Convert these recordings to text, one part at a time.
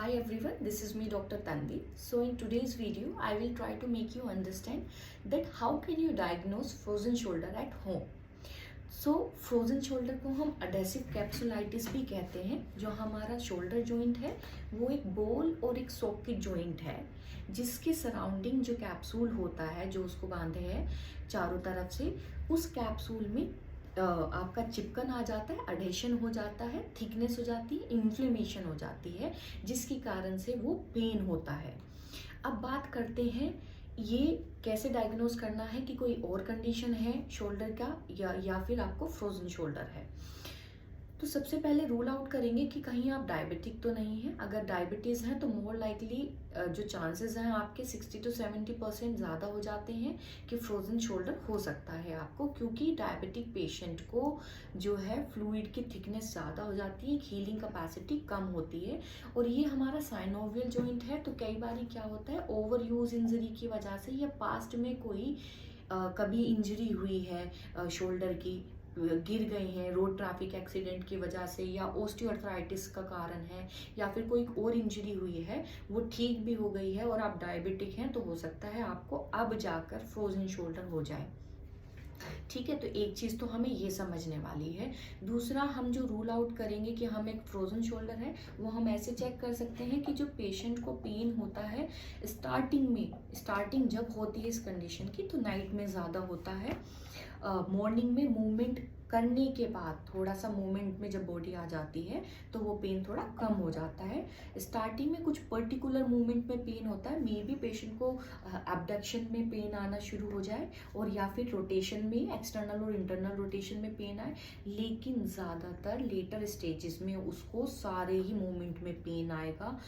Hi everyone, this is me Dr. Tanvi. So in today's video, I will try to make you understand that how can you diagnose frozen shoulder at home. So frozen shoulder को हम adhesive capsulitis भी कहते हैं। जो हमारा shoulder joint है वो एक बोल और एक सॉकेट जॉइंट है जिसके सराउंडिंग जो कैप्सूल होता है जो उसको बांधे है चारों तरफ से, उस कैप्सूल में आपका चिपकन आ जाता है, अडेशन हो जाता है, थिकनेस हो जाती है, इन्फ्लेमेशन हो जाती है, जिसके कारण से वो पेन होता है। अब बात करते हैं ये कैसे डायग्नोज करना है कि कोई और कंडीशन है शोल्डर का या फिर आपको फ्रोजन शोल्डर है। तो सबसे पहले रूल आउट करेंगे कि कहीं आप डायबिटिक तो नहीं है। अगर डायबिटीज़ है तो मोर लाइकली जो चांसेस हैं आपके 60 to 70% ज़्यादा हो जाते हैं कि फ्रोजन शोल्डर हो सकता है आपको, क्योंकि डायबिटिक पेशेंट को जो है फ्लूइड की थिकनेस ज़्यादा हो जाती है, हीलिंग कैपेसिटी कम होती है। और ये हमारा साइनोवियल जॉइंट है, तो कई बार क्या होता है ओवर यूज इंजरी की वजह से या पास्ट में कोई कभी इंजरी हुई है शोल्डर की, गिर गए हैं रोड ट्रैफिक एक्सीडेंट की वजह से, या ओस्टियोआर्थराइटिस का कारण है, या फिर कोई और इंजरी हुई है वो ठीक भी हो गई है और आप डायबिटिक हैं, तो हो सकता है आपको अब जाकर फ्रोजन शोल्डर हो जाए। ठीक है, तो एक चीज़ तो हमें ये समझने वाली है। दूसरा, हम जो रूल आउट करेंगे कि हम एक फ्रोजन शोल्डर है वो हम ऐसे चेक कर सकते हैं कि जो पेशेंट को पेन होता है स्टार्टिंग जब होती है इस कंडीशन की, तो नाइट में ज़्यादा होता है। मॉर्निंग में मूवमेंट करने के बाद थोड़ा सा मूवमेंट में जब बॉडी आ जाती है तो वो पेन थोड़ा कम हो जाता है। स्टार्टिंग में कुछ पर्टिकुलर मूवमेंट में पेन होता है, मे बी पेशेंट को एब्डक्शन में पेन आना शुरू हो जाए और या फिर रोटेशन में, एक्सटर्नल और इंटरनल रोटेशन में पेन आए, लेकिन ज़्यादातर लेटर स्टेजेस में उसको सारे ही मूवमेंट में पेन आएगा।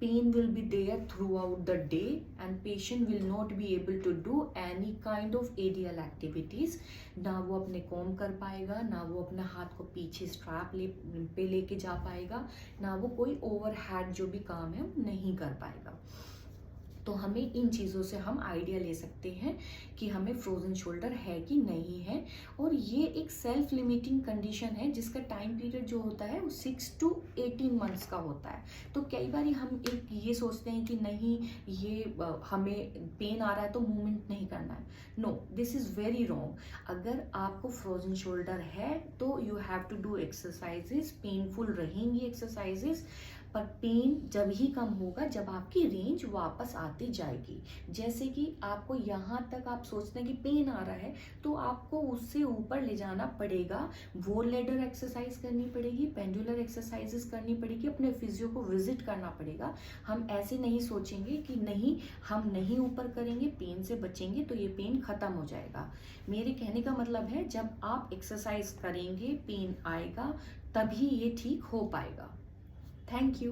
Pain will be there throughout the day and patient will not be able to do any kind of aerial activities। ना वो अपने कॉम कर पाएगा, ना वो अपने हाथ को पीछे स्ट्रैप पे लेके जा पाएगा, ना वो कोई ओवरहेड जो भी काम है वो नहीं कर पाएगा। तो हमें इन चीज़ों से हम आइडिया ले सकते हैं कि हमें फ्रोजन शोल्डर है कि नहीं है। और ये एक सेल्फ लिमिटिंग कंडीशन है जिसका टाइम पीरियड जो होता है वो 6 to 18 मंथ्स का होता है। तो कई बार हम एक ये सोचते हैं कि नहीं ये हमें पेन आ रहा है तो मूवमेंट नहीं करना है। No, this is very wrong. अगर आपको फ्रोजन शोल्डर है तो you have to do exercises, painful रहेंगी एक्सरसाइजेस, पर पेन जब ही कम होगा जब आपकी रेंज वापस आती जाएगी। जैसे कि आपको यहाँ तक आप सोचते हैं कि पेन आ रहा है तो आपको उससे ऊपर ले जाना पड़ेगा, वो लेडर एक्सरसाइज करनी पड़ेगी, पेंडुलर एक्सरसाइजेस करनी पड़ेगी, अपने फिजियो को विजिट करना पड़ेगा। हम ऐसे नहीं सोचेंगे कि नहीं हम नहीं ऊपर करेंगे पेन से बचेंगे तो ये पेन खत्म हो जाएगा। मेरे कहने का मतलब है जब आप एक्सरसाइज करेंगे पेन आएगा तभी ये ठीक हो पाएगा। Thank you.